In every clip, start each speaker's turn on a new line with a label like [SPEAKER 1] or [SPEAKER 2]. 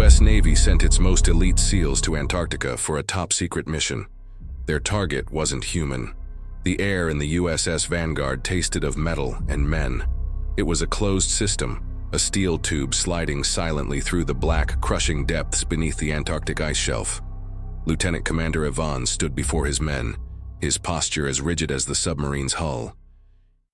[SPEAKER 1] U.S. Navy sent its most elite SEALs to Antarctica for a top-secret mission. Their target wasn't human. The air in the USS Vanguard tasted of metal and men. It was a closed system, a steel tube sliding silently through the black, crushing depths beneath the Antarctic ice shelf. Lieutenant Commander Avalanche stood before his men, his posture as rigid as the submarine's hull.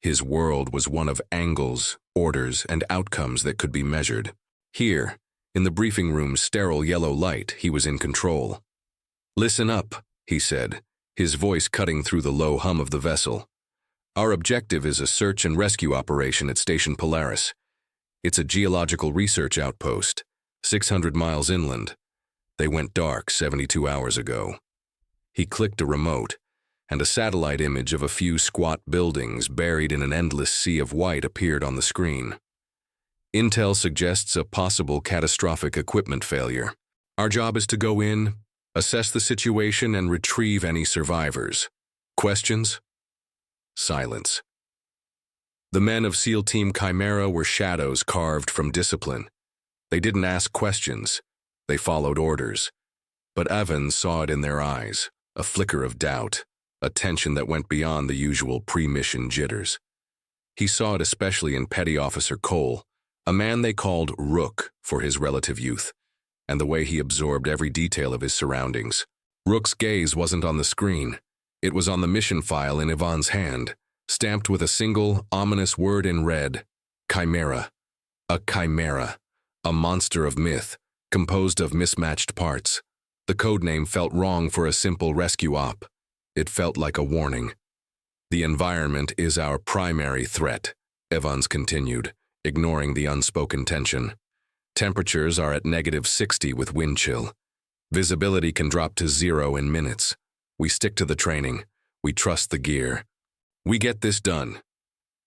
[SPEAKER 1] His world was one of angles, orders, and outcomes that could be measured. Here, in the briefing room's sterile yellow light, he was in control. "Listen up," he said, his voice cutting through the low hum of the vessel. "Our objective is a search and rescue operation at Station Polaris. It's a geological research outpost, 600 miles inland. They went dark 72 hours ago." He clicked a remote, and a satellite image of a few squat buildings buried in an endless sea of white appeared on the screen. "Intel suggests a possible catastrophic equipment failure. Our job is to go in, assess the situation, and retrieve any survivors. Questions?" Silence. The men of SEAL Team Chimera were shadows carved from discipline. They didn't ask questions. They followed orders. But Evans saw it in their eyes, a flicker of doubt, a tension that went beyond the usual pre-mission jitters. He saw it especially in Petty Officer Cole, a man they called Rook for his relative youth, and the way he absorbed every detail of his surroundings. Rook's gaze wasn't on the screen. It was on the mission file in Yvonne's hand, stamped with a single, ominous word in red: Chimera. A chimera, a monster of myth, composed of mismatched parts. The codename felt wrong for a simple rescue op. It felt like a warning. "The environment is our primary threat," Evans continued, ignoring the unspoken tension. "Temperatures are at -60 with wind chill. Visibility can drop to 0 in minutes. We stick to the training. We trust the gear. We get this done."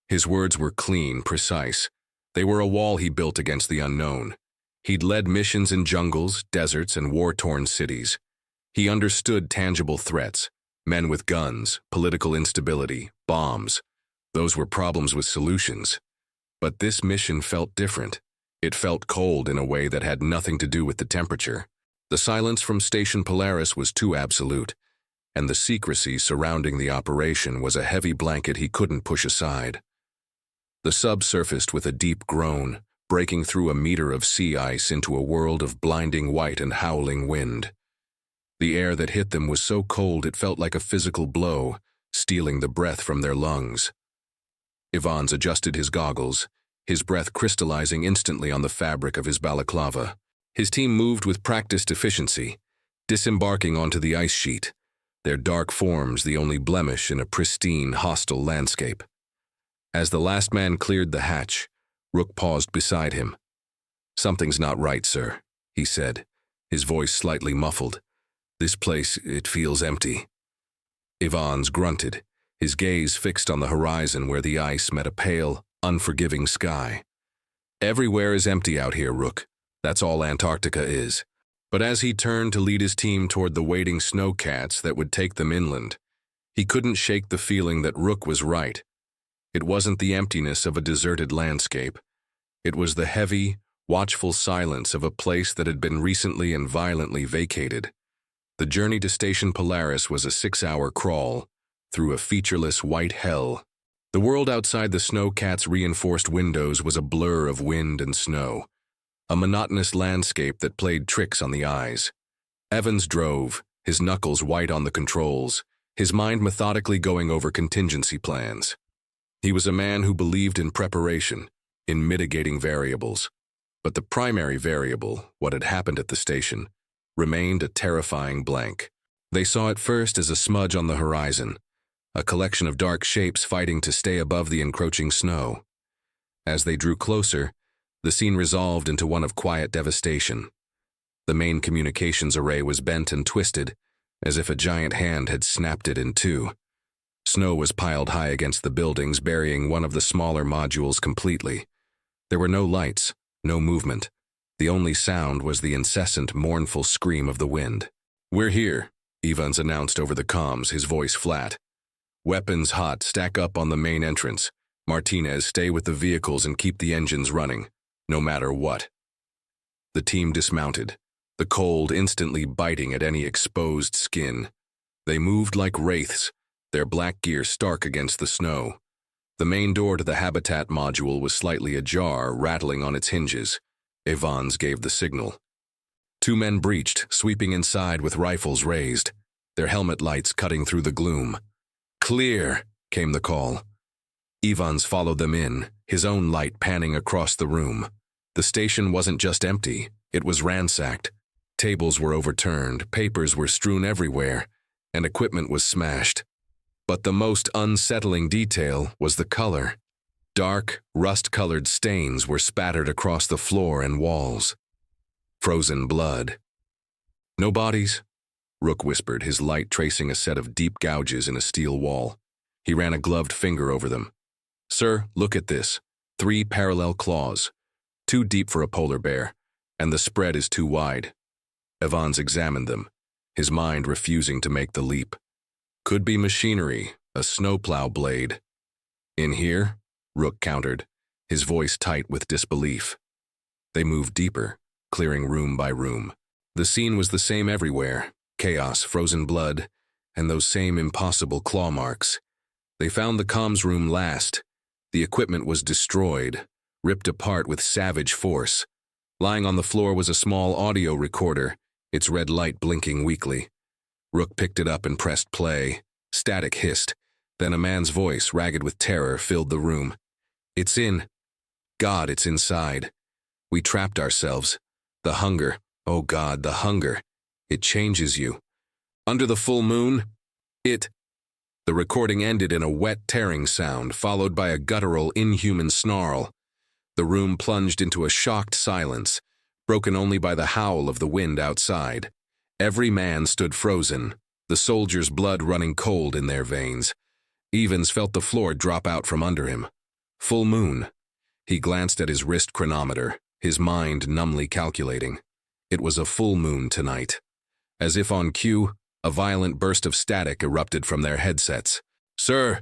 [SPEAKER 1] His words were clean, precise. They were a wall he built against the unknown. He'd led missions in jungles, deserts, and war-torn cities. He understood tangible threats: men with guns, political instability, bombs. Those were problems with solutions. But this mission felt different. It felt cold in a way that had nothing to do with the temperature. The silence from Station Polaris was too absolute, and the secrecy surrounding the operation was a heavy blanket he couldn't push aside. The sub surfaced with a deep groan, breaking through a meter of sea ice into a world of blinding white and howling wind. The air that hit them was so cold it felt like a physical blow, stealing the breath from their lungs. Evans adjusted his goggles, his breath crystallizing instantly on the fabric of his balaclava. His team moved with practiced efficiency, disembarking onto the ice sheet, their dark forms the only blemish in a pristine, hostile landscape. As the last man cleared the hatch, Rook paused beside him. "Something's not right, sir," he said, his voice slightly muffled. "This place, it feels empty." Evans grunted, his gaze fixed on the horizon where the ice met a pale, unforgiving sky. "Everywhere is empty out here, Rook. That's all Antarctica is." But as he turned to lead his team toward the waiting snowcats that would take them inland, he couldn't shake the feeling that Rook was right. It wasn't the emptiness of a deserted landscape. It was the heavy, watchful silence of a place that had been recently and violently vacated. The journey to Station Polaris was a 6-hour crawl through a featureless white hell. The world outside the snowcats' reinforced windows was a blur of wind and snow, a monotonous landscape that played tricks on the eyes. Evans drove, his knuckles white on the controls, his mind methodically going over contingency plans. He was a man who believed in preparation, in mitigating variables. But the primary variable, what had happened at the station, remained a terrifying blank. They saw it first as a smudge on the horizon, a collection of dark shapes fighting to stay above the encroaching snow. As they drew closer, the scene resolved into one of quiet devastation. The main communications array was bent and twisted, as if a giant hand had snapped it in two. Snow was piled high against the buildings, burying one of the smaller modules completely. There were no lights, no movement. The only sound was the incessant, mournful scream of the wind. "We're here," Evans announced over the comms, his voice flat. "Weapons hot, stack up on the main entrance. Martinez, stay with the vehicles and keep the engines running, no matter what." The team dismounted, the cold instantly biting at any exposed skin. They moved like wraiths, their black gear stark against the snow. The main door to the habitat module was slightly ajar, rattling on its hinges. Evans gave the signal. Two men breached, sweeping inside with rifles raised, their helmet lights cutting through the gloom. "Clear," came the call. Evans followed them in, his own light panning across the room. The station wasn't just empty, it was ransacked. Tables were overturned, papers were strewn everywhere, and equipment was smashed. But the most unsettling detail was the color. Dark, rust-colored stains were spattered across the floor and walls. Frozen blood. "No bodies?" Rook whispered, his light tracing a set of deep gouges in a steel wall. He ran a gloved finger over them. "Sir, look at this. 3 parallel claws. Too deep for a polar bear, and the spread is too wide." Evans examined them, his mind refusing to make the leap. "Could be machinery, a snowplow blade." "In here?" Rook countered, his voice tight with disbelief. They moved deeper, clearing room by room. The scene was the same everywhere: chaos, frozen blood, and those same impossible claw marks. They found the comms room last. The equipment was destroyed, ripped apart with savage force. Lying on the floor was a small audio recorder, its red light blinking weakly. Rook picked it up and pressed play. Static hissed. Then a man's voice, ragged with terror, filled the room. "It's in. God, it's inside. We trapped ourselves. The hunger. Oh God, the hunger. It changes you. Under the full moon, it..." The recording ended in a wet, tearing sound, followed by a guttural, inhuman snarl. The room plunged into a shocked silence, broken only by the howl of the wind outside. Every man stood frozen, the soldiers' blood running cold in their veins. Evans felt the floor drop out from under him. Full moon. He glanced at his wrist chronometer, his mind numbly calculating. It was a full moon tonight. As if on cue, a violent burst of static erupted from their headsets. "Sir!"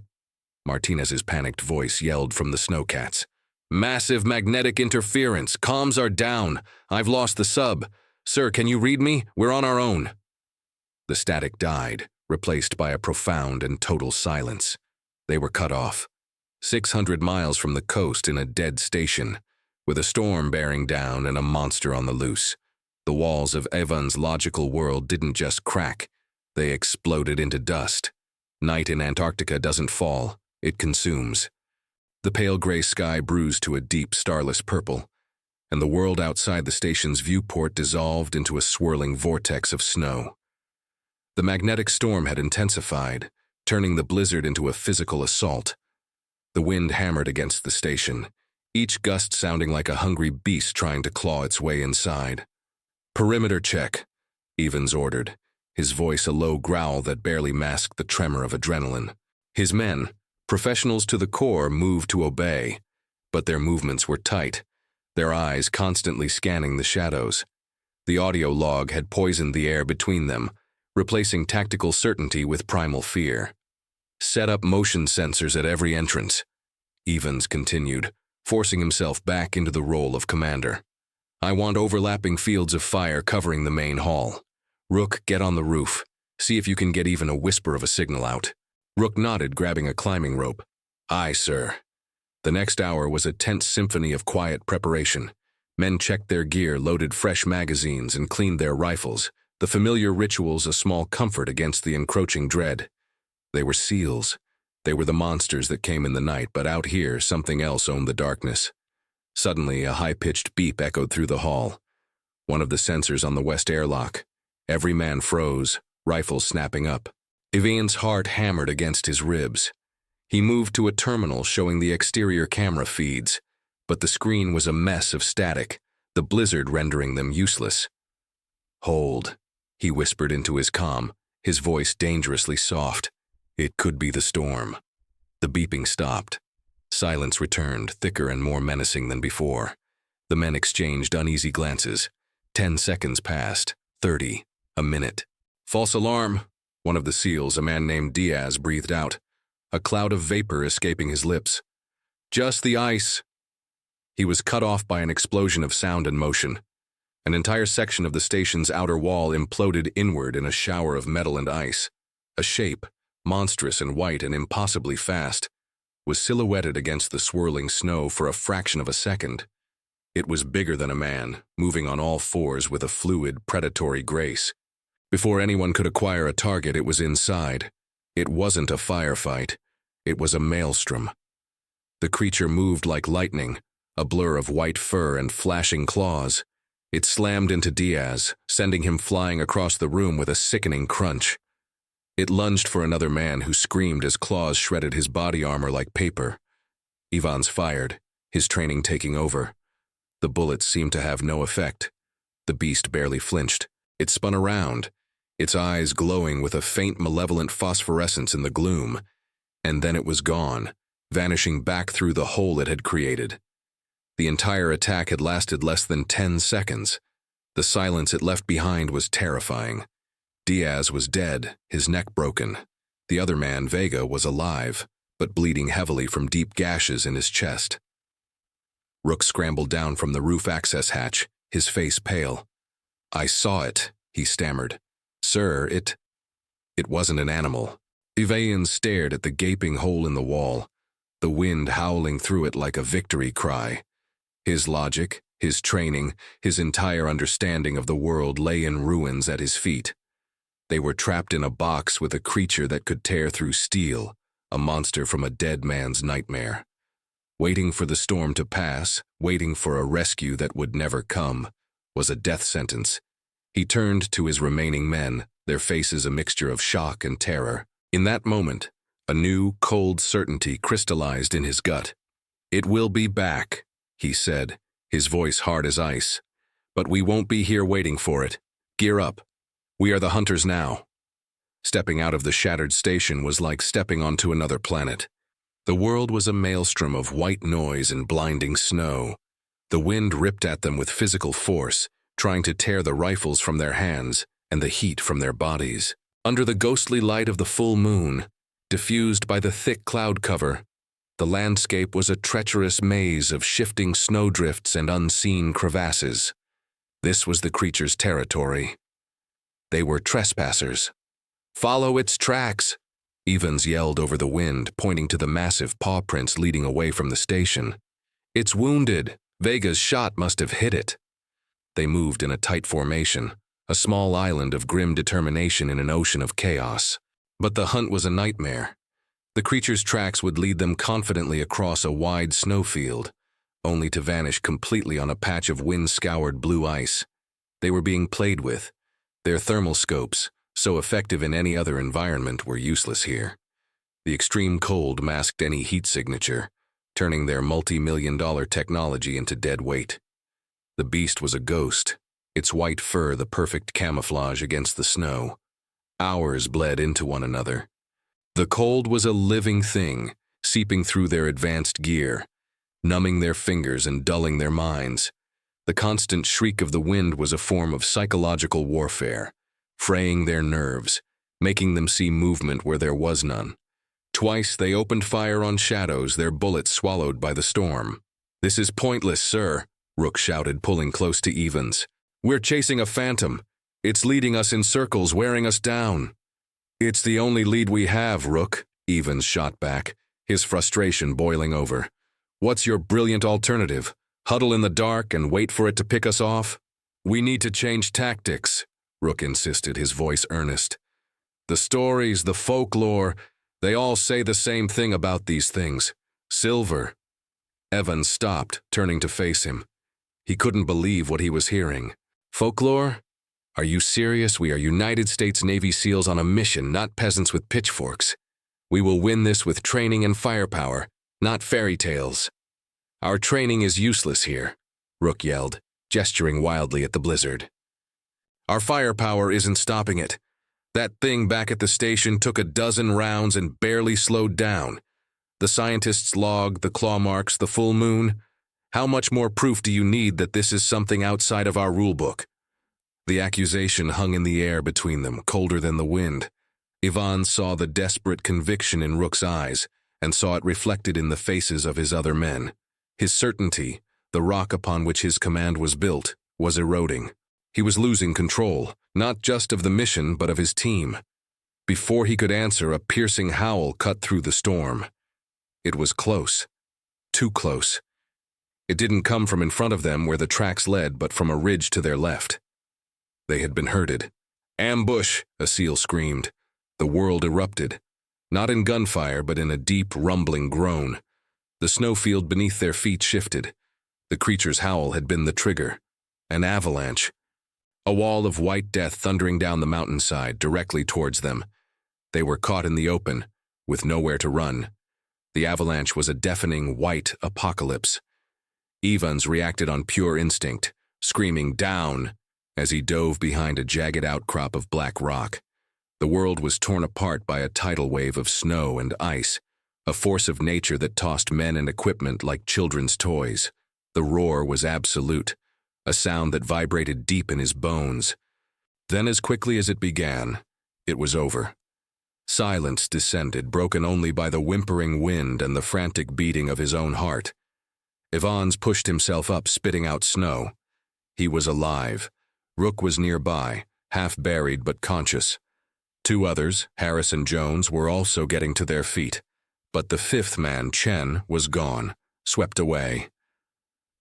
[SPEAKER 1] Martinez's panicked voice yelled from the snowcats. "Massive magnetic interference. Comms are down. I've lost the sub. Sir, can you read me? We're on our own." The static died, replaced by a profound and total silence. They were cut off. 600 miles from the coast in a dead station, with a storm bearing down and a monster on the loose. The walls of Evans' logical world didn't just crack, they exploded into dust. Night in Antarctica doesn't fall, it consumes. The pale gray sky bruised to a deep, starless purple, and the world outside the station's viewport dissolved into a swirling vortex of snow. The magnetic storm had intensified, turning the blizzard into a physical assault. The wind hammered against the station, each gust sounding like a hungry beast trying to claw its way inside. "Perimeter check," Evans ordered, his voice a low growl that barely masked the tremor of adrenaline. His men, professionals to the core, moved to obey, but their movements were tight, their eyes constantly scanning the shadows. The audio log had poisoned the air between them, replacing tactical certainty with primal fear. "Set up motion sensors at every entrance," Evans continued, forcing himself back into the role of commander. "I want overlapping fields of fire covering the main hall. Rook, get on the roof. See if you can get even a whisper of a signal out." Rook nodded, grabbing a climbing rope. "Aye, sir." The next hour was a tense symphony of quiet preparation. Men checked their gear, loaded fresh magazines, and cleaned their rifles, the familiar rituals a small comfort against the encroaching dread. They were SEALs. They were the monsters that came in the night, but out here, something else owned the darkness. Suddenly, a high-pitched beep echoed through the hall. One of the sensors on the west airlock. Every man froze, rifles snapping up. Evans' heart hammered against his ribs. He moved to a terminal showing the exterior camera feeds, but the screen was a mess of static, the blizzard rendering them useless. "Hold," he whispered into his comm, his voice dangerously soft. "It could be the storm." The beeping stopped. Silence returned, thicker and more menacing than before. The men exchanged uneasy glances. 10 seconds passed, 30, a minute. "False alarm," one of the SEALs, a man named Diaz, breathed out, a cloud of vapor escaping his lips. "Just the ice." He was cut off by an explosion of sound and motion. An entire section of the station's outer wall imploded inward in a shower of metal and ice. A shape, monstrous and white and impossibly fast, was silhouetted against the swirling snow for a fraction of a second. It was bigger than a man, moving on all fours with a fluid, predatory grace. Before anyone could acquire a target, it was inside. It wasn't a firefight. It was a maelstrom. The creature moved like lightning, a blur of white fur and flashing claws. It slammed into Diaz, sending him flying across the room with a sickening crunch. It lunged for another man who screamed as claws shredded his body armor like paper. Evans fired, his training taking over. The bullets seemed to have no effect. The beast barely flinched. It spun around, its eyes glowing with a faint malevolent phosphorescence in the gloom, and then it was gone, vanishing back through the hole it had created. The entire attack had lasted less than 10 seconds. The silence it left behind was terrifying. Diaz was dead, his neck broken. The other man, Vega, was alive, but bleeding heavily from deep gashes in his chest. Rook scrambled down from the roof access hatch, his face pale. "I saw it," he stammered. "Sir, it wasn't an animal." Evans stared at the gaping hole in the wall, the wind howling through it like a victory cry. His logic, his training, his entire understanding of the world lay in ruins at his feet. They were trapped in a box with a creature that could tear through steel, a monster from a dead man's nightmare. Waiting for the storm to pass, waiting for a rescue that would never come, was a death sentence. He turned to his remaining men, their faces a mixture of shock and terror. In that moment, a new, cold certainty crystallized in his gut. "It will be back," he said, his voice hard as ice. "But we won't be here waiting for it. Gear up. We are the hunters now." Stepping out of the shattered station was like stepping onto another planet. The world was a maelstrom of white noise and blinding snow. The wind ripped at them with physical force, trying to tear the rifles from their hands and the heat from their bodies. Under the ghostly light of the full moon, diffused by the thick cloud cover, the landscape was a treacherous maze of shifting snowdrifts and unseen crevasses. This was the creature's territory. They were trespassers. "Follow its tracks," Evans yelled over the wind, pointing to the massive paw prints leading away from the station. "It's wounded. Vega's shot must have hit it." They moved in a tight formation, a small island of grim determination in an ocean of chaos. But the hunt was a nightmare. The creature's tracks would lead them confidently across a wide snowfield, only to vanish completely on a patch of wind-scoured blue ice. They were being played with. Their thermal scopes, so effective in any other environment, were useless here. The extreme cold masked any heat signature, turning their multi-million-dollar technology into dead weight. The beast was a ghost, its white fur the perfect camouflage against the snow. Hours bled into one another. The cold was a living thing, seeping through their advanced gear, numbing their fingers and dulling their minds. The constant shriek of the wind was a form of psychological warfare, fraying their nerves, making them see movement where there was none. Twice they opened fire on shadows, their bullets swallowed by the storm. "This is pointless, sir," Rook shouted, pulling close to Evans. "We're chasing a phantom. It's leading us in circles, wearing us down." "It's the only lead we have, Rook," Evans shot back, his frustration boiling over. "What's your brilliant alternative? Huddle in the dark and wait for it to pick us off?" "We need to change tactics," Rook insisted, his voice earnest. "The stories, the folklore, they all say the same thing about these things. Silver." Evans stopped, turning to face him. He couldn't believe what he was hearing. "Folklore? Are you serious? We are United States Navy SEALs on a mission, not peasants with pitchforks. We will win this with training and firepower, not fairy tales." "Our training is useless here," Rook yelled, gesturing wildly at the blizzard. "Our firepower isn't stopping it. That thing back at the station took a dozen rounds and barely slowed down. The scientists' log, the claw marks, the full moon. How much more proof do you need that this is something outside of our rulebook?" The accusation hung in the air between them, colder than the wind. Evans saw the desperate conviction in Rook's eyes, and saw it reflected in the faces of his other men. His certainty, the rock upon which his command was built, was eroding. He was losing control, not just of the mission but of his team. Before he could answer, a piercing howl cut through the storm. It was close. Too close. It didn't come from in front of them where the tracks led, but from a ridge to their left. They had been herded. "Ambush!" a seal screamed. The world erupted. Not in gunfire, but in a deep, rumbling groan. The snowfield beneath their feet shifted. The creature's howl had been the trigger. An avalanche. A wall of white death thundering down the mountainside, directly towards them. They were caught in the open, with nowhere to run. The avalanche was a deafening white apocalypse. Evans reacted on pure instinct, screaming "down" as he dove behind a jagged outcrop of black rock. The world was torn apart by a tidal wave of snow and ice, a force of nature that tossed men and equipment like children's toys. The roar was absolute, a sound that vibrated deep in his bones. Then, as quickly as it began, it was over. Silence descended, broken only by the whimpering wind and the frantic beating of his own heart. Evans pushed himself up, spitting out snow. He was alive. Rook was nearby, half buried but conscious. Two others, Harris and Jones, were also getting to their feet. But the fifth man, Chen, was gone, swept away.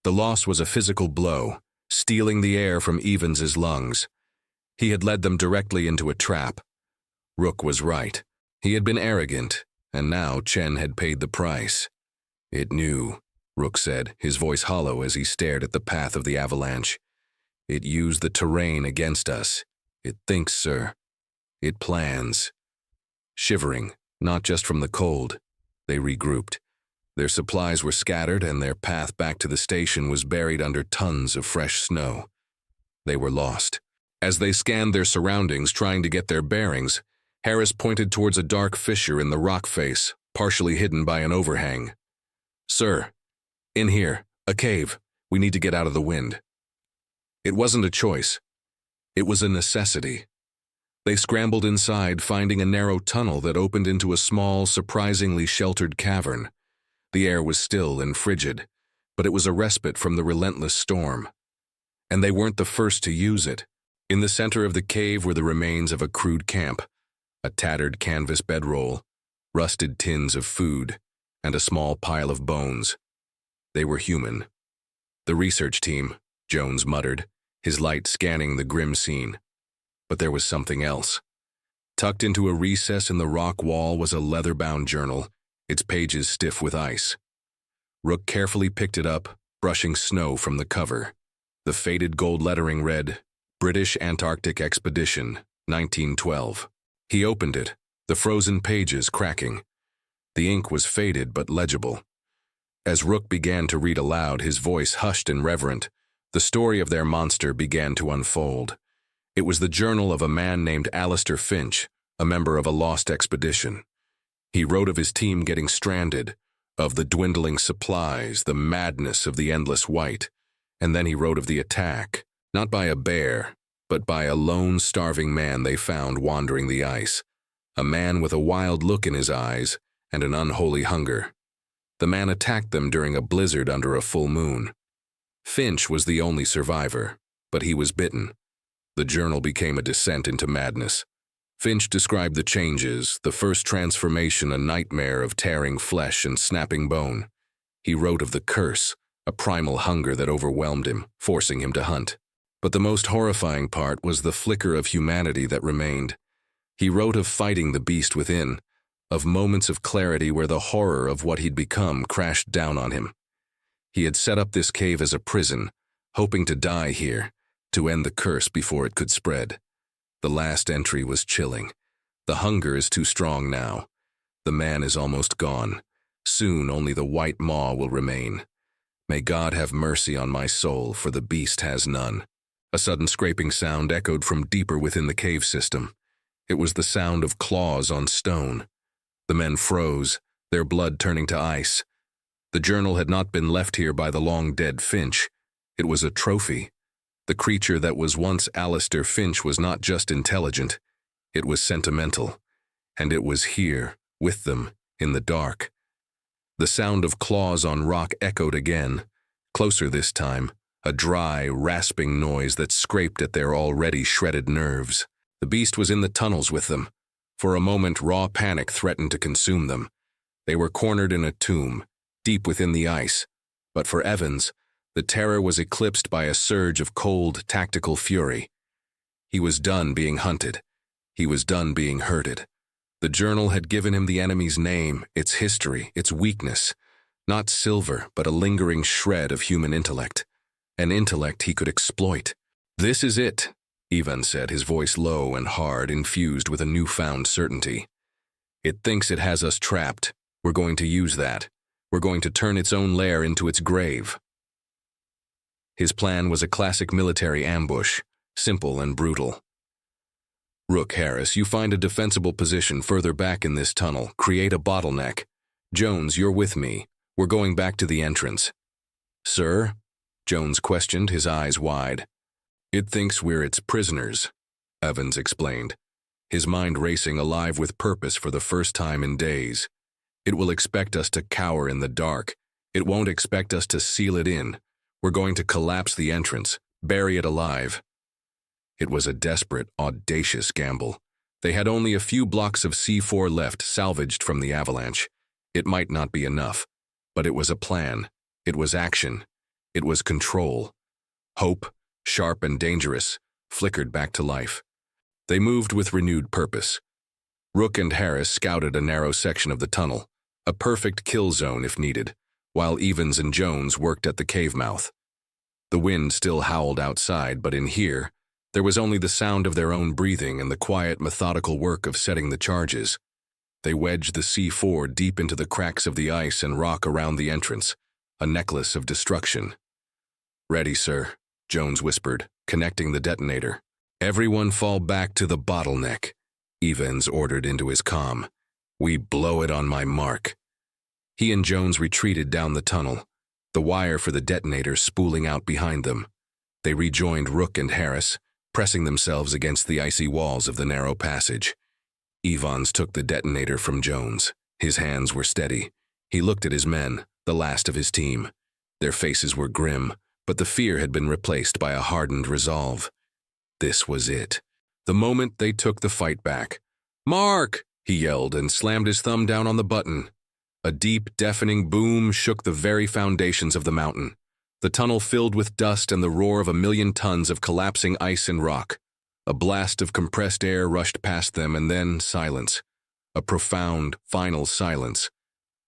[SPEAKER 1] The loss was a physical blow, stealing the air from Evans's lungs. He had led them directly into a trap. Rook was right. He had been arrogant, and now Chen had paid the price. "It knew," Rook said, his voice hollow as he stared at the path of the avalanche. "It used the terrain against us. It thinks, sir. It plans." Shivering, not just from the cold, they regrouped. Their supplies were scattered, and their path back to the station was buried under tons of fresh snow. They were lost. As they scanned their surroundings, trying to get their bearings, Harris pointed towards a dark fissure in the rock face, partially hidden by an overhang. "Sir, in here, a cave. We need to get out of the wind." It wasn't a choice. It was a necessity. They scrambled inside, finding a narrow tunnel that opened into a small, surprisingly sheltered cavern. The air was still and frigid, but it was a respite from the relentless storm. And they weren't the first to use it. In the center of the cave were the remains of a crude camp, a tattered canvas bedroll, rusted tins of food, and a small pile of bones. They were human. "The research team," Jones muttered, his light scanning the grim scene. But there was something else. Tucked into a recess in the rock wall was a leather-bound journal, its pages stiff with ice. Rook carefully picked it up, brushing snow from the cover. The faded gold lettering read, "British Antarctic Expedition, 1912. He opened it, the frozen pages cracking. The ink was faded but legible. As Rook began to read aloud, his voice hushed and reverent, the story of their monster began to unfold. It was the journal of a man named Alistair Finch, a member of a lost expedition. He wrote of his team getting stranded, of the dwindling supplies, the madness of the endless white, and then he wrote of the attack, not by a bear, but by a lone, starving man they found wandering the ice, a man with a wild look in his eyes and an unholy hunger. The man attacked them during a blizzard under a full moon. Finch was the only survivor, but he was bitten. The journal became a descent into madness. Finch described the changes, the first transformation a nightmare of tearing flesh and snapping bone. He wrote of the curse, a primal hunger that overwhelmed him, forcing him to hunt. But the most horrifying part was the flicker of humanity that remained. He wrote of fighting the beast within, of moments of clarity where the horror of what he'd become crashed down on him. He had set up this cave as a prison, hoping to die here, to end the curse before it could spread. The last entry was chilling. "The hunger is too strong now. The man is almost gone. Soon only the white maw will remain. May God have mercy on my soul, for the beast has none." A sudden scraping sound echoed from deeper within the cave system. It was the sound of claws on stone. The men froze, their blood turning to ice. The journal had not been left here by the long-dead Finch. It was a trophy. The creature that was once Alistair Finch was not just intelligent, it was sentimental. And it was here, with them, in the dark. The sound of claws on rock echoed again, closer this time, a dry, rasping noise that scraped at their already shredded nerves. The beast was in the tunnels with them. For a moment, raw panic threatened to consume them. They were cornered in a tomb, deep within the ice. But for Evans, the terror was eclipsed by a surge of cold, tactical fury. He was done being hunted. He was done being herded. The journal had given him the enemy's name, its history, its weakness. Not silver, but a lingering shred of human intellect. An intellect he could exploit. "This is it," Evans said, his voice low and hard, infused with a newfound certainty. "It thinks it has us trapped. We're going to use that. We're going to turn its own lair into its grave." His plan was a classic military ambush, simple and brutal. "Rook, Harris, you find a defensible position further back in this tunnel. Create a bottleneck. Jones, you're with me. We're going back to the entrance." "Sir?" Jones questioned, his eyes wide. "It thinks we're its prisoners," Evans explained, his mind racing, alive with purpose for the first time in days. "It will expect us to cower in the dark. It won't expect us to seal it in. We're going to collapse the entrance, bury it alive." It was a desperate, audacious gamble. They had only a few blocks of C4 left, salvaged from the Avalanche. It might not be enough, but it was a plan. It was action. It was control. Hope, sharp and dangerous, flickered back to life. They moved with renewed purpose. Rook and Harris scouted a narrow section of the tunnel, a perfect kill zone if needed, while Evans and Jones worked at the cave mouth. The wind still howled outside, but in here, there was only the sound of their own breathing and the quiet, methodical work of setting the charges. They wedged the C4 deep into the cracks of the ice and rock around the entrance, a necklace of destruction. "Ready, sir," Jones whispered, connecting the detonator. "Everyone fall back to the bottleneck," Evans ordered into his comm. "We blow it on my mark." He and Jones retreated down the tunnel, the wire for the detonator spooling out behind them. They rejoined Rook and Harris, pressing themselves against the icy walls of the narrow passage. Evans took the detonator from Jones. His hands were steady. He looked at his men, the last of his team. Their faces were grim, but the fear had been replaced by a hardened resolve. This was it. The moment they took the fight back. "Mark!" he yelled and slammed his thumb down on the button. A deep, deafening boom shook the very foundations of the mountain. The tunnel filled with dust and the roar of 1,000,000 tons of collapsing ice and rock. A blast of compressed air rushed past them, and then silence. A profound, final silence.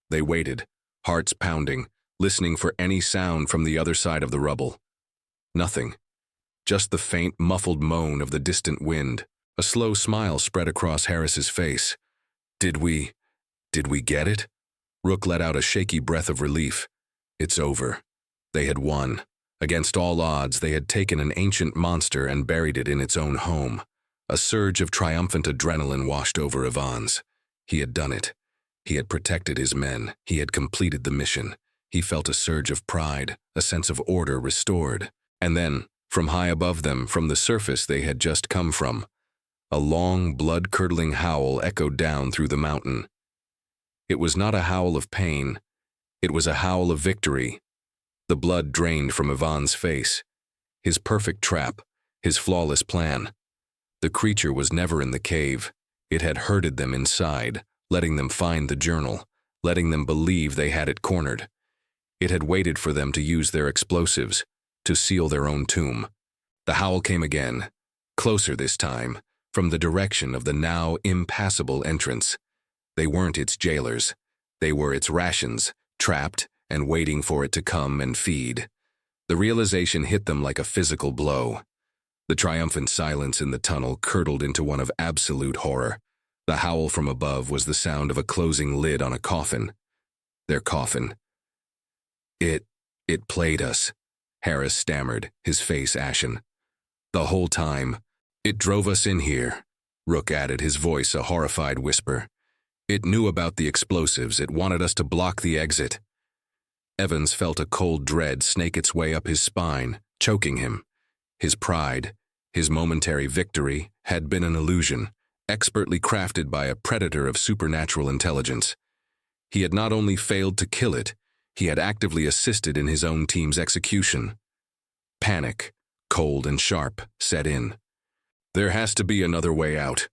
[SPEAKER 1] They waited, hearts pounding, listening for any sound from the other side of the rubble. Nothing. Just the faint, muffled moan of the distant wind. A slow smile spread across Harris's face. Did we get it?" Rook let out a shaky breath of relief. It's over. They had won. Against all odds, they had taken an ancient monster and buried it in its own home. A surge of triumphant adrenaline washed over Evans. He had done it. He had protected his men. He had completed the mission. He felt a surge of pride, a sense of order restored. And then, from high above them, from the surface they had just come from, a long, blood-curdling howl echoed down through the mountain. It was not a howl of pain. It was a howl of victory. The blood drained from Evans' face. His perfect trap, his flawless plan. The creature was never in the cave. It had herded them inside, letting them find the journal, letting them believe they had it cornered. It had waited for them to use their explosives, to seal their own tomb. The howl came again, closer this time, from the direction of the now impassable entrance. They weren't its jailers. They were its rations, trapped and waiting for it to come and feed. The realization hit them like a physical blow. The triumphant silence in the tunnel curdled into one of absolute horror. The howl from above was the sound of a closing lid on a coffin. Their coffin. It played us, Harris stammered, his face ashen. The whole time. It drove us in here, Rook added, his voice a horrified whisper. It knew about the explosives. It wanted us to block the exit. Evans felt a cold dread snake its way up his spine, choking him. His pride, his momentary victory, had been an illusion, expertly crafted by a predator of supernatural intelligence. He had not only failed to kill it, he had actively assisted in his own team's execution. Panic, cold and sharp, set in. "There has to be another way out,"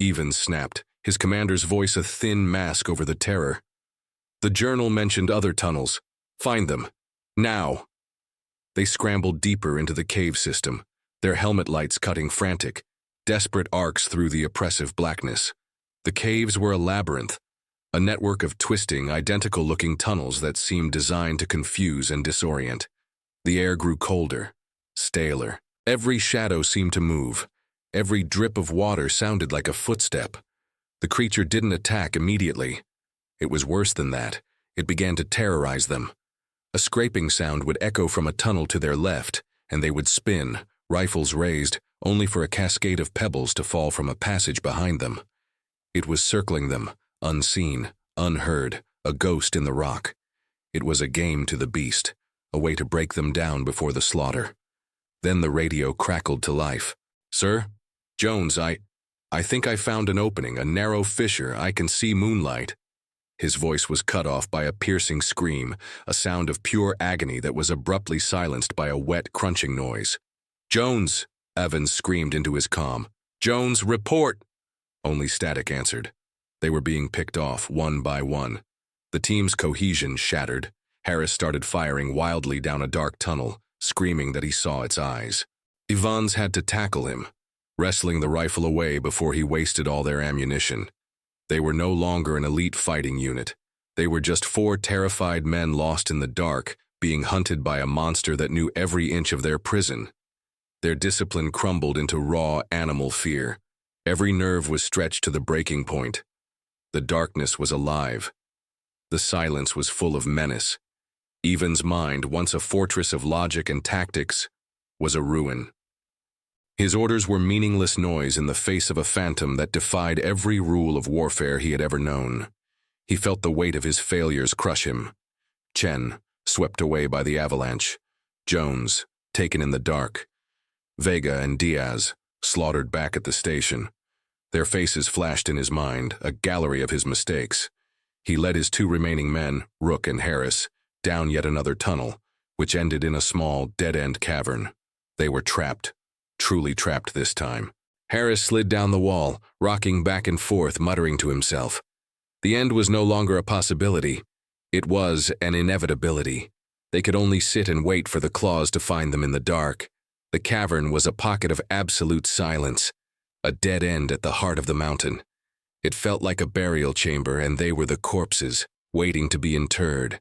[SPEAKER 1] Evans snapped, his commander's voice a thin mask over the terror. "The journal mentioned other tunnels. Find them. Now." They scrambled deeper into the cave system, their helmet lights cutting frantic, desperate arcs through the oppressive blackness. The caves were a labyrinth, a network of twisting, identical-looking tunnels that seemed designed to confuse and disorient. The air grew colder, staler. Every shadow seemed to move. Every drip of water sounded like a footstep. The creature didn't attack immediately. It was worse than that. It began to terrorize them. A scraping sound would echo from a tunnel to their left, and they would spin, rifles raised, only for a cascade of pebbles to fall from a passage behind them. It was circling them, unseen, unheard, a ghost in the rock. It was a game to the beast, a way to break them down before the slaughter. Then the radio crackled to life. "Sir? Jones, I think I found an opening, a narrow fissure. I can see moonlight." His voice was cut off by a piercing scream, a sound of pure agony that was abruptly silenced by a wet, crunching noise. "Jones!" Evans screamed into his comm. "Jones, report!" Only static answered. They were being picked off, one by one. The team's cohesion shattered. Harris started firing wildly down a dark tunnel, screaming that he saw its eyes. Evans had to tackle him, wrestling the rifle away before he wasted all their ammunition. They were no longer an elite fighting unit. They were just 4 terrified men lost in the dark, being hunted by a monster that knew every inch of their prison. Their discipline crumbled into raw animal fear. Every nerve was stretched to the breaking point. The darkness was alive. The silence was full of menace. Evans' mind, once a fortress of logic and tactics, was a ruin. His orders were meaningless noise in the face of a phantom that defied every rule of warfare he had ever known. He felt the weight of his failures crush him. Chen, swept away by the avalanche. Jones, taken in the dark. Vega and Diaz, slaughtered back at the station. Their faces flashed in his mind, a gallery of his mistakes. He led his 2 remaining men, Rook and Harris, down yet another tunnel, which ended in a small, dead-end cavern. They were trapped. Truly trapped this time. Harris slid down the wall, rocking back and forth, muttering to himself. The end was no longer a possibility. It was an inevitability. They could only sit and wait for the claws to find them in the dark. The cavern was a pocket of absolute silence, a dead end at the heart of the mountain. It felt like a burial chamber, and they were the corpses, waiting to be interred.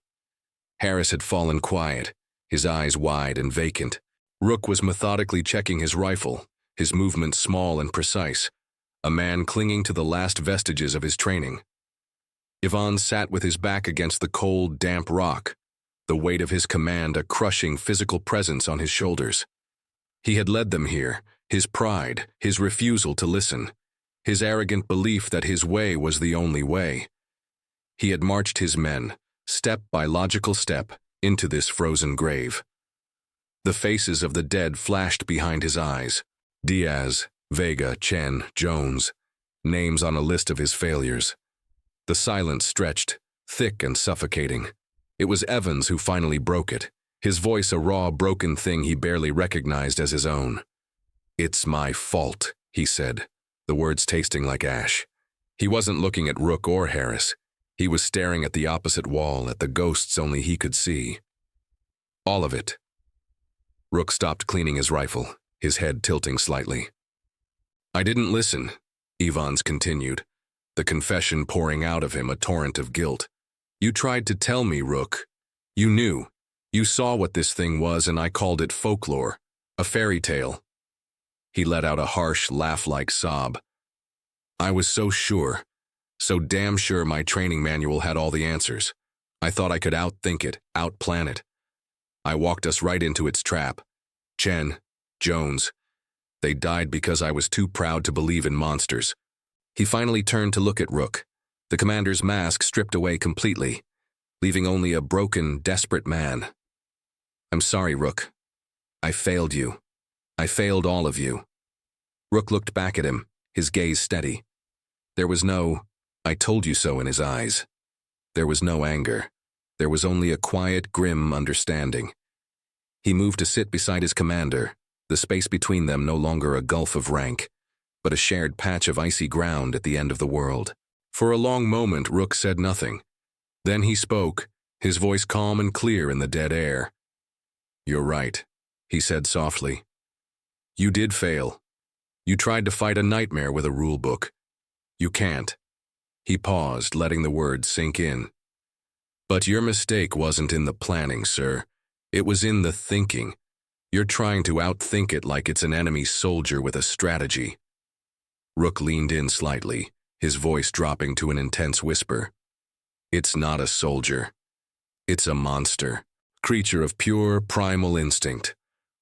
[SPEAKER 1] Harris had fallen quiet, his eyes wide and vacant. Rook was methodically checking his rifle, his movements small and precise, a man clinging to the last vestiges of his training. Yvonne sat with his back against the cold, damp rock, the weight of his command a crushing physical presence on his shoulders. He had led them here, his pride, his refusal to listen, his arrogant belief that his way was the only way. He had marched his men, step by logical step, into this frozen grave. The faces of the dead flashed behind his eyes. Diaz, Vega, Chen, Jones, names on a list of his failures. The silence stretched, thick and suffocating. It was Evans who finally broke it, his voice a raw, broken thing he barely recognized as his own. "It's my fault," he said, the words tasting like ash. He wasn't looking at Rook or Harris. He was staring at the opposite wall, at the ghosts only he could see. All of it. Rook stopped cleaning his rifle, his head tilting slightly. "I didn't listen," Evans continued, the confession pouring out of him a torrent of guilt. "You tried to tell me, Rook. You knew. You saw what this thing was, and I called it folklore, a fairy tale." He let out a harsh, laugh-like sob. "I was so sure, so damn sure my training manual had all the answers. I thought I could outthink it, outplan it. I walked us right into its trap. Chen, Jones. They died because I was too proud to believe in monsters." He finally turned to look at Rook, the commander's mask stripped away completely, leaving only a broken, desperate man. "I'm sorry, Rook. I failed you. I failed all of you." Rook looked back at him, his gaze steady. There was no "I told you so" in his eyes. There was no anger. There was only a quiet, grim understanding. He moved to sit beside his commander, the space between them no longer a gulf of rank, but a shared patch of icy ground at the end of the world. For a long moment, Rook said nothing. Then he spoke, his voice calm and clear in the dead air. "You're right," he said softly. "You did fail. You tried to fight a nightmare with a rule book. You can't." He paused, letting the words sink in. "But your mistake wasn't in the planning, sir. It was in the thinking. You're trying to outthink it like it's an enemy soldier with a strategy." Rook leaned in slightly, his voice dropping to an intense whisper. "It's not a soldier. It's a monster. Creature of pure, primal instinct.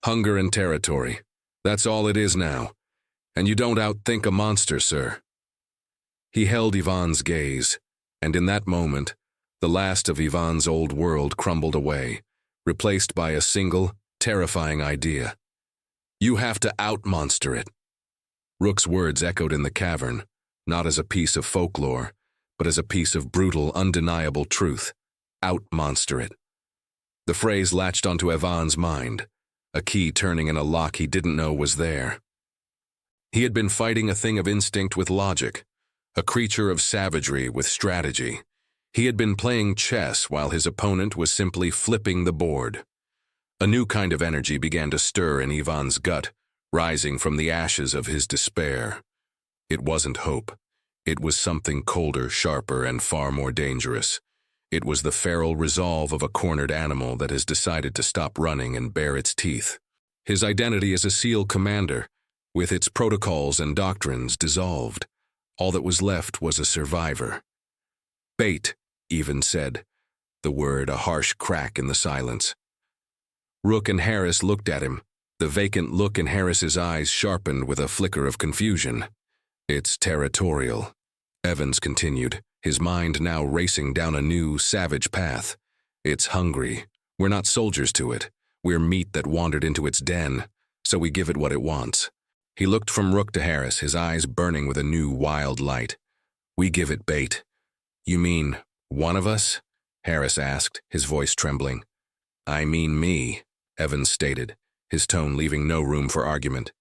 [SPEAKER 1] Hunger and territory. That's all it is now. And you don't outthink a monster, sir." He held Ivan's gaze, and in that moment, the last of Ivan's old world crumbled away, replaced by a single, terrifying idea. "You have to out-monster it." Rook's words echoed in the cavern, not as a piece of folklore, but as a piece of brutal, undeniable truth. Out-monster it. The phrase latched onto Ivan's mind, a key turning in a lock he didn't know was there. He had been fighting a thing of instinct with logic, a creature of savagery with strategy. He had been playing chess while his opponent was simply flipping the board. A new kind of energy began to stir in Ivan's gut, rising from the ashes of his despair. It wasn't hope. It was something colder, sharper, and far more dangerous. It was the feral resolve of a cornered animal that has decided to stop running and bare its teeth. His identity as a SEAL commander, with its protocols and doctrines, dissolved. All that was left was a survivor. "Bait," Even said, the word a harsh crack in the silence. Rook and Harris looked at him, the vacant look in Harris's eyes sharpened with a flicker of confusion. "It's territorial," Evans continued, his mind now racing down a new, savage path. "It's hungry. We're not soldiers to it. We're meat that wandered into its den, so we give it what it wants." He looked from Rook to Harris, his eyes burning with a new, wild light. "We give it bait." "You mean one of us?" Harris asked, his voice trembling. "I mean me," Evans stated, his tone leaving no room for argument.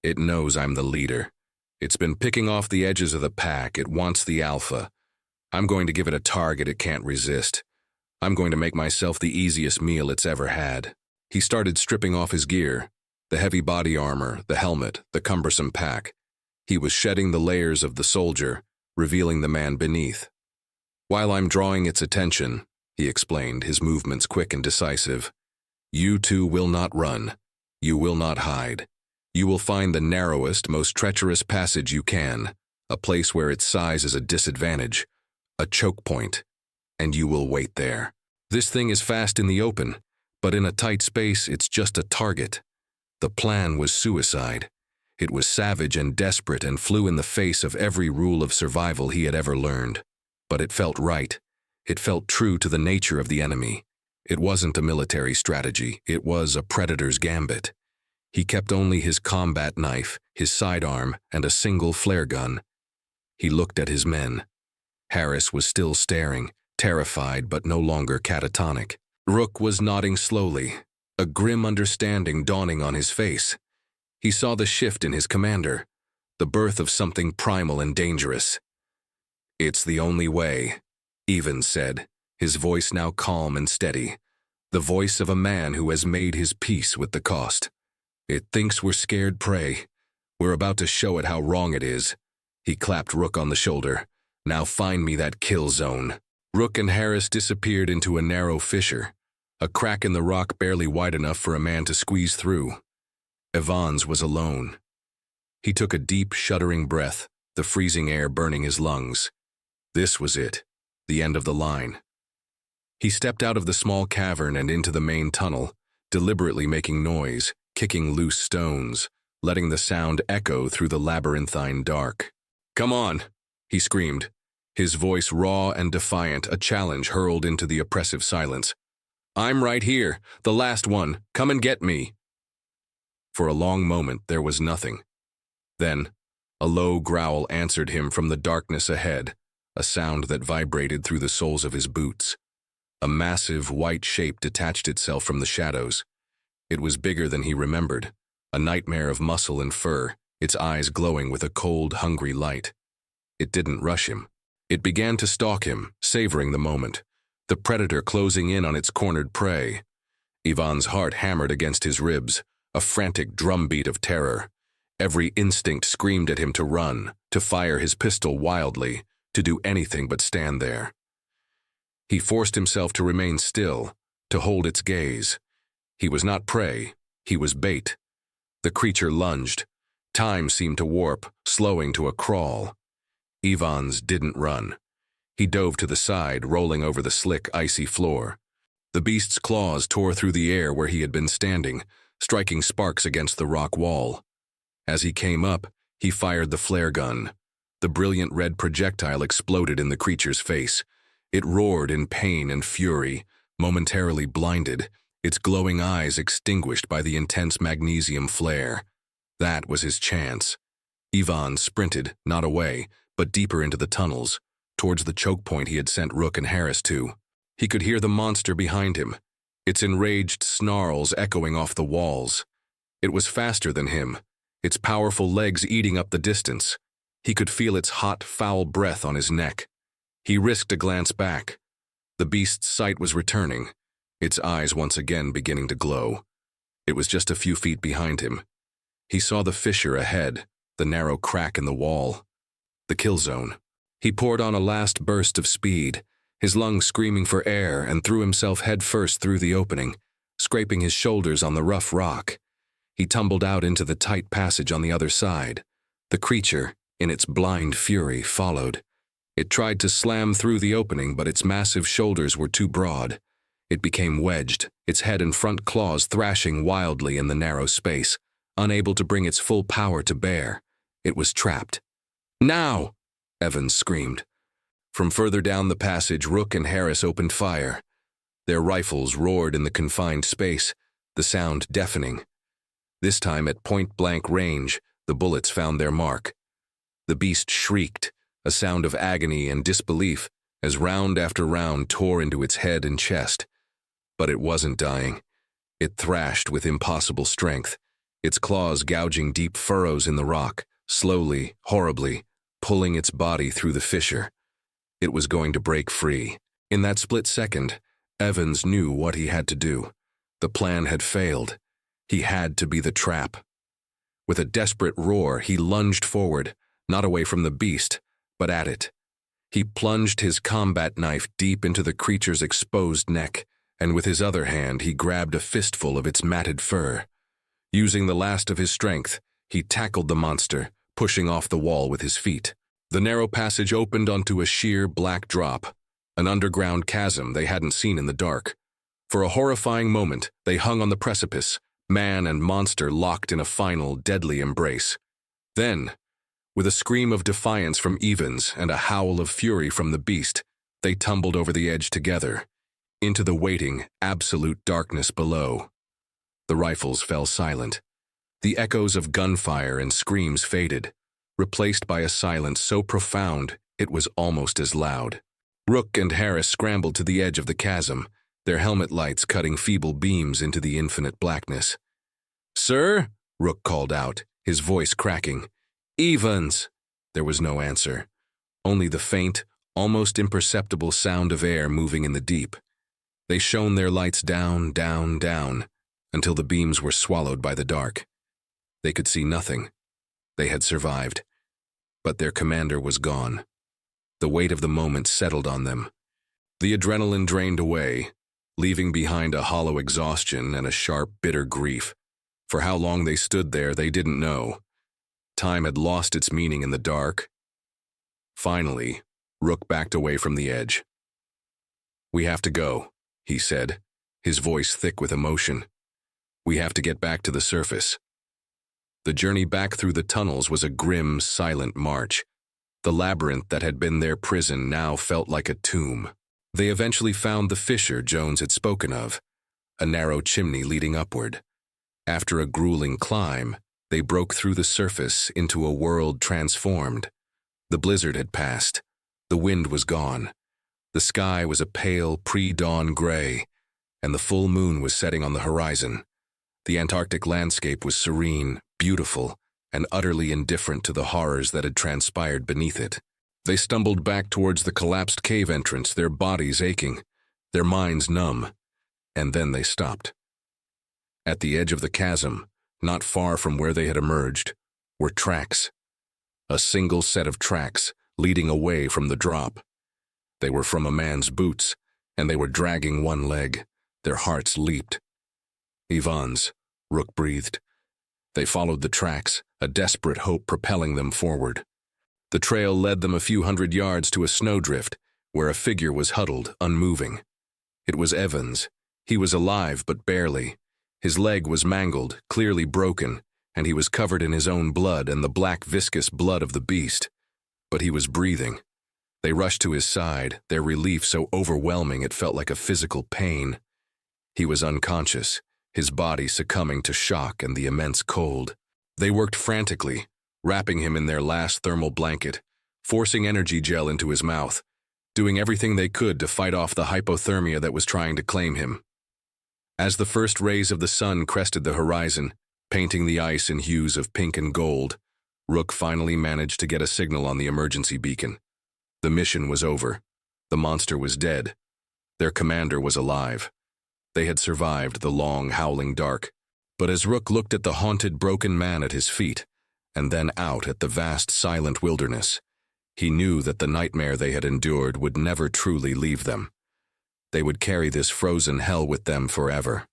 [SPEAKER 1] "It knows I'm the leader. It's been picking off the edges of the pack. It wants the alpha. I'm going to give it a target it can't resist. I'm going to make myself the easiest meal it's ever had." He started stripping off his gear, the heavy body armor, the helmet, the cumbersome pack. He was shedding the layers of the soldier, revealing the man beneath. "While I'm drawing its attention," he explained, his movements quick and decisive, "you two will not run. You will not hide. You will find the narrowest, most treacherous passage you can, a place where its size is a disadvantage, a choke point, and you will wait there. This thing is fast in the open, but in a tight space it's just a target." The plan was suicide. It was savage and desperate and flew in the face of every rule of survival he had ever learned. But it felt right. It felt true to the nature of the enemy. It wasn't a military strategy. It was a predator's gambit. He kept only his combat knife, his sidearm, and a single flare gun. He looked at his men. Harris was still staring, terrified but no longer catatonic. Rook was nodding slowly, a grim understanding dawning on his face. He saw the shift in his commander, the birth of something primal and dangerous. "It's the only way," Evans said, his voice now calm and steady, the voice of a man who has made his peace with the cost. "It thinks we're scared prey. We're about to show it how wrong it is." He clapped Rook on the shoulder. "Now find me that kill zone." Rook and Harris disappeared into a narrow fissure, a crack in the rock barely wide enough for a man to squeeze through. Evans was alone. He took a deep, shuddering breath, the freezing air burning his lungs. This was it, the end of the line. He stepped out of the small cavern and into the main tunnel, deliberately making noise, kicking loose stones, letting the sound echo through the labyrinthine dark. "Come on," he screamed, his voice raw and defiant, a challenge hurled into the oppressive silence. "I'm right here, the last one. Come and get me." For a long moment there was nothing. Then, a low growl answered him from the darkness ahead, a sound that vibrated through the soles of his boots. A massive white shape detached itself from the shadows. It was bigger than he remembered, a nightmare of muscle and fur, its eyes glowing with a cold, hungry light. It didn't rush him. It began to stalk him, savoring the moment, the predator closing in on its cornered prey. Ivan's heart hammered against his ribs, a frantic drumbeat of terror. Every instinct screamed at him to run, to fire his pistol wildly, to do anything but stand there. He forced himself to remain still, to hold its gaze. He was not prey, he was bait. The creature lunged. Time seemed to warp, slowing to a crawl. Ivan's didn't run. He dove to the side, rolling over the slick, icy floor. The beast's claws tore through the air where he had been standing, striking sparks against the rock wall. As he came up, he fired the flare gun. The brilliant red projectile exploded in the creature's face. It roared in pain and fury, momentarily blinded, its glowing eyes extinguished by the intense magnesium flare. That was his chance. Ivan sprinted, not away, but deeper into the tunnels, towards the choke point he had sent Rook and Harris to. He could hear the monster behind him, its enraged snarls echoing off the walls. It was faster than him, its powerful legs eating up the distance. He could feel its hot, foul breath on his neck. He risked a glance back. The beast's sight was returning, its eyes once again beginning to glow. It was just a few feet behind him. He saw the fissure ahead, the narrow crack in the wall. The kill zone. He poured on a last burst of speed, his lungs screaming for air, and threw himself headfirst through the opening, scraping his shoulders on the rough rock. He tumbled out into the tight passage on the other side. The creature, in its blind fury, followed. It tried to slam through the opening, but its massive shoulders were too broad. It became wedged, its head and front claws thrashing wildly in the narrow space, unable to bring its full power to bear. It was trapped. "Now!" Evans screamed. From further down the passage, Rook and Harris opened fire. Their rifles roared in the confined space, the sound deafening. This time, at point-blank range, the bullets found their mark. The beast shrieked, a sound of agony and disbelief, as round after round tore into its head and chest. But it wasn't dying. It thrashed with impossible strength, its claws gouging deep furrows in the rock, slowly, horribly, pulling its body through the fissure. It was going to break free. In that split second, Evans knew what he had to do. The plan had failed. He had to be the trap. With a desperate roar, he lunged forward, not away from the beast, but at it. He plunged his combat knife deep into the creature's exposed neck, and with his other hand he grabbed a fistful of its matted fur. Using the last of his strength, he tackled the monster, pushing off the wall with his feet. The narrow passage opened onto a sheer black drop, an underground chasm they hadn't seen in the dark. For a horrifying moment, they hung on the precipice, man and monster locked in a final, deadly embrace. Then, with a scream of defiance from Evans and a howl of fury from the beast, they tumbled over the edge together, into the waiting, absolute darkness below. The rifles fell silent. The echoes of gunfire and screams faded, replaced by a silence so profound it was almost as loud. Rook and Harris scrambled to the edge of the chasm, their helmet lights cutting feeble beams into the infinite blackness. "Sir?" Rook called out, his voice cracking. "Evans!" There was no answer, only the faint, almost imperceptible sound of air moving in the deep. They shone their lights down, down, down, until the beams were swallowed by the dark. They could see nothing. They had survived. But their commander was gone. The weight of the moment settled on them. The adrenaline drained away, leaving behind a hollow exhaustion and a sharp, bitter grief. For how long they stood there, they didn't know. Time had lost its meaning in the dark. Finally, Rook backed away from the edge. "We have to go," he said, his voice thick with emotion. "We have to get back to the surface." The journey back through the tunnels was a grim, silent march. The labyrinth that had been their prison now felt like a tomb. They eventually found the fissure Jones had spoken of, a narrow chimney leading upward. After a grueling climb, they broke through the surface into a world transformed. The blizzard had passed. The wind was gone. The sky was a pale, pre-dawn gray, and the full moon was setting on the horizon. The Antarctic landscape was serene, beautiful, and utterly indifferent to the horrors that had transpired beneath it. They stumbled back towards the collapsed cave entrance, their bodies aching, their minds numb, and then they stopped. At the edge of the chasm, not far from where they had emerged, were tracks. A single set of tracks leading away from the drop. They were from a man's boots, and they were dragging one leg. Their hearts leaped. Ivan's, Rook breathed. They followed the tracks, a desperate hope propelling them forward. The trail led them a few hundred yards to a snowdrift, where a figure was huddled, unmoving. It was Evans. He was alive, but barely. His leg was mangled, clearly broken, and he was covered in his own blood and the black viscous blood of the beast. But he was breathing. They rushed to his side, their relief so overwhelming it felt like a physical pain. He was unconscious, his body succumbing to shock and the immense cold. They worked frantically, wrapping him in their last thermal blanket, forcing energy gel into his mouth, doing everything they could to fight off the hypothermia that was trying to claim him. As the first rays of the sun crested the horizon, painting the ice in hues of pink and gold, Rook finally managed to get a signal on the emergency beacon. The mission was over. The monster was dead. Their commander was alive. They had survived the long, howling dark. But as Rook looked at the haunted, broken man at his feet, and then out at the vast, silent wilderness, he knew that the nightmare they had endured would never truly leave them. They would carry this frozen hell with them forever.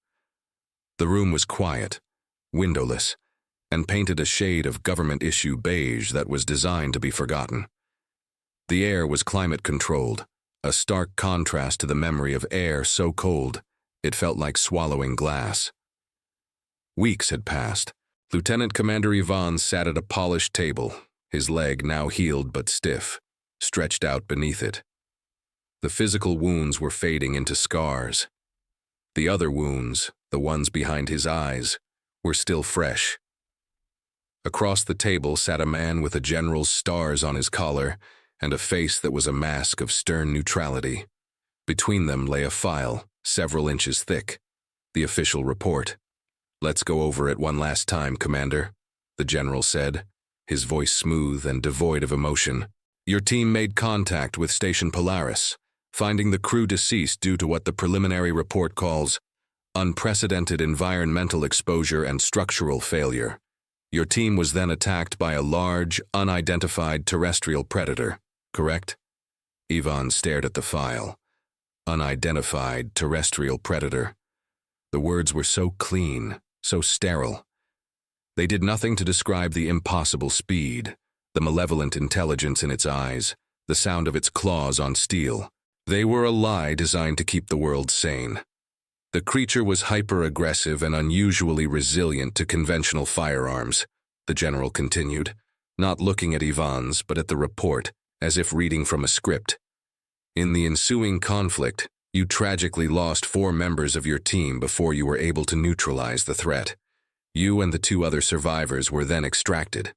[SPEAKER 1] The room was quiet, windowless, and painted a shade of government-issue beige that was designed to be forgotten. The air was climate-controlled, a stark contrast to the memory of air so cold it felt like swallowing glass. Weeks had passed. Lieutenant Commander Ivan sat at a polished table, his leg now healed but stiff, stretched out beneath it. The physical wounds were fading into scars. The other wounds, the ones behind his eyes, were still fresh. Across the table sat a man with a general's stars on his collar and a face that was a mask of stern neutrality. Between them lay a file, several inches thick, the official report. "Let's go over it one last time, Commander," the general said, his voice smooth and devoid of emotion. "Your team made contact with Station Polaris, finding the crew deceased due to what the preliminary report calls unprecedented environmental exposure and structural failure. Your team was then attacked by a large, unidentified terrestrial predator, correct?" Ivan stared at the file. Unidentified terrestrial predator. The words were so clean, so sterile. They did nothing to describe the impossible speed, the malevolent intelligence in its eyes, the sound of its claws on steel. They were a lie designed to keep the world sane. The creature was hyper-aggressive and unusually resilient to conventional firearms, the general continued, not looking at Ivan's but at the report, as if reading from a script. "In the ensuing conflict, you tragically lost 4 members of your team before you were able to neutralize the threat. You and the 2 other survivors were then extracted."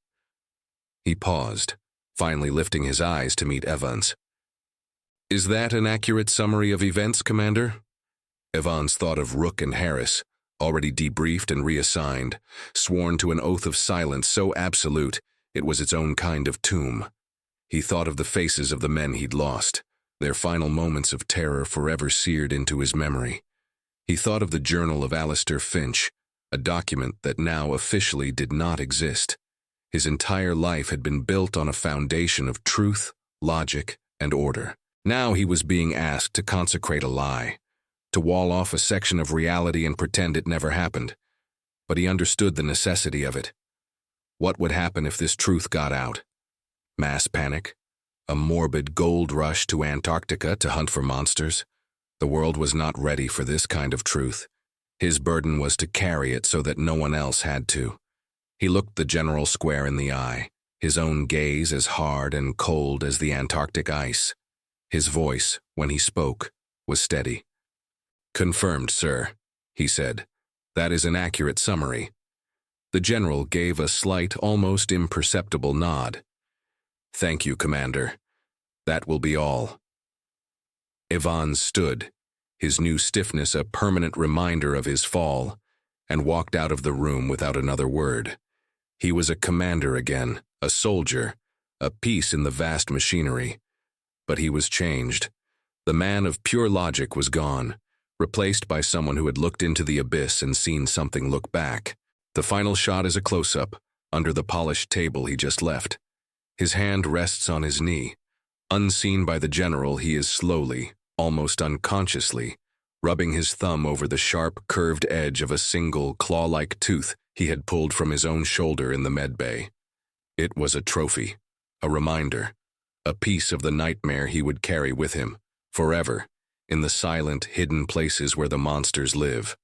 [SPEAKER 1] He paused, finally lifting his eyes to meet Evans. "Is that an accurate summary of events, Commander?" Evans thought of Rook and Harris, already debriefed and reassigned, sworn to an oath of silence so absolute it was its own kind of tomb. He thought of the faces of the men he'd lost, their final moments of terror forever seared into his memory. He thought of the journal of Alistair Finch, a document that now officially did not exist. His entire life had been built on a foundation of truth, logic, and order. Now he was being asked to consecrate a lie, to wall off a section of reality and pretend it never happened. But he understood the necessity of it. What would happen if this truth got out? Mass panic? A morbid gold rush to Antarctica to hunt for monsters? The world was not ready for this kind of truth. His burden was to carry it so that no one else had to. He looked the general square in the eye, his own gaze as hard and cold as the Antarctic ice. His voice, when he spoke, was steady. "Confirmed, sir," he said. "That is an accurate summary." The general gave a slight, almost imperceptible nod. "Thank you, Commander. That will be all." Ivan stood, his new stiffness a permanent reminder of his fall, and walked out of the room without another word. He was a commander again, a soldier, a piece in the vast machinery. But he was changed. The man of pure logic was gone, replaced by someone who had looked into the abyss and seen something look back. The final shot is a close-up, under the polished table he just left. His hand rests on his knee. Unseen by the general, he is slowly, almost unconsciously, rubbing his thumb over the sharp, curved edge of a single, claw-like tooth he had pulled from his own shoulder in the medbay. It was a trophy, a reminder, a piece of the nightmare he would carry with him, forever, in the silent, hidden places where the monsters live.